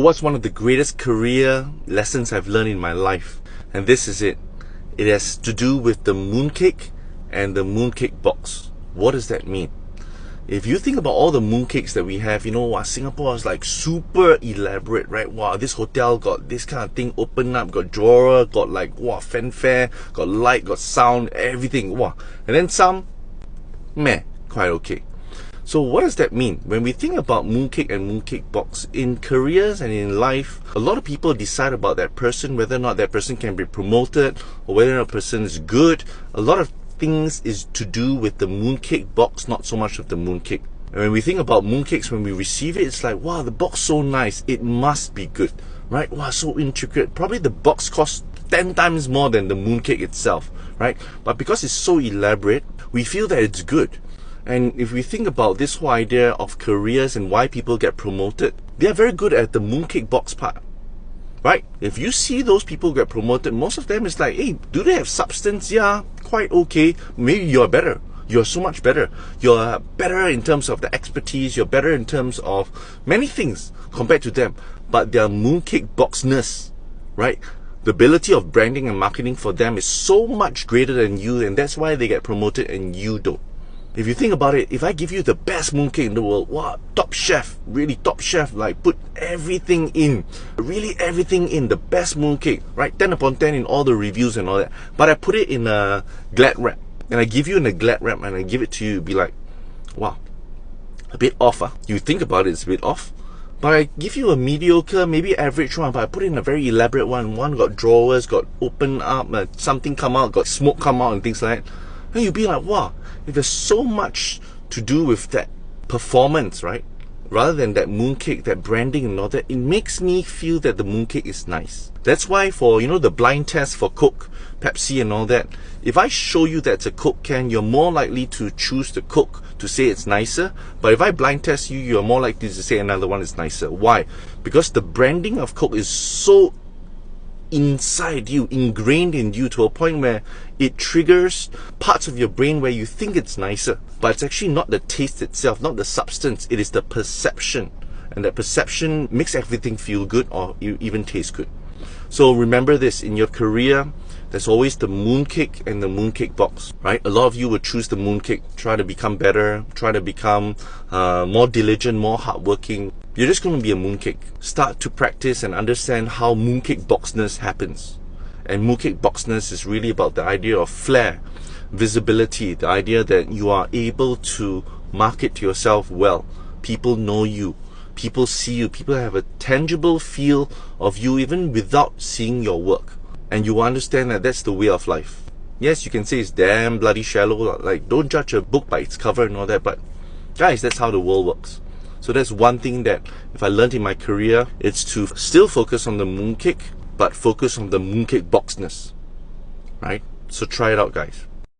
What's one of the greatest career lessons I've learned in my life? And this is it. It has to do with the mooncake and the mooncake box. What does that mean? If you think about all the mooncakes that we have, Singapore is like super elaborate, right? Wow, this hotel got this kind of thing open up, got drawer, got like, wow, fanfare, got light, got sound, everything, wow. And then some, meh, quite okay. So what does that mean? When we think about mooncake and mooncake box, in careers and in life, a lot of people decide about that person, whether or not that person can be promoted, or whether or not a person is good. A lot of things is to do with the mooncake box, not so much of the mooncake. And when we think about mooncakes, when we receive it, it's like, wow, the box so nice, it must be good, right? Wow, so intricate. Probably the box costs 10 times more than the mooncake itself, right? But because it's so elaborate, we feel that it's good. And if we think about this whole idea of careers and why people get promoted, they're very good at the mooncake box part, right? If you see those people get promoted, most of them is like, hey, do they have substance? Yeah, quite okay. Maybe you're better. You're so much better. You're better in terms of the expertise. You're better in terms of many things compared to them. But their mooncakeboxness, right? The ability of branding and marketing for them is so much greater than you, and that's why they get promoted and you don't. If you think about it, if I give you the best mooncake in the world, wow, top chef, really top chef, like put everything in, really everything in, the best mooncake, right? 10 upon 10 in all the reviews and all that. But I put it in a Glad wrap, and I give you in a Glad wrap, and I give it to you, be like, wow, a bit off, huh? You think about it, it's a bit off. But I give you a mediocre, maybe average one, but I put in a very elaborate one. One got drawers, got open up, something come out, got smoke come out and things like that. And you'd be like, wow, if there's so much to do with that performance, right? Rather than that mooncake, that branding and all that, it makes me feel that the mooncake is nice. That's why for, the blind test for Coke, Pepsi and all that, if I show you that's a Coke can, you're more likely to choose the Coke to say it's nicer. But if I blind test you, you're more likely to say another one is nicer. Why? Because the branding of Coke is so inside you, ingrained in you, to a point where it triggers parts of your brain where you think it's nicer, but it's actually not the taste itself, not the substance, it is the perception, and that perception makes everything feel good or even taste good. So remember this, in your career there's always the mooncake and the mooncake box, right? A lot of you would choose the mooncake, try to become better, try to become more diligent, more hardworking. You're just going to be a mooncake. Start to practice and understand how mooncakeboxness happens. And mooncakeboxness is really about the idea of flair, visibility, the idea that you are able to market yourself well. People know you, people see you, people have a tangible feel of you even without seeing your work. And you understand that that's the way of life. Yes, you can say it's damn bloody shallow, like don't judge a book by its cover and all that, but guys, that's how the world works. So that's one thing that if I learned in my career, it's to still focus on the mooncake, but focus on the mooncakeboxness, right? So try it out, guys.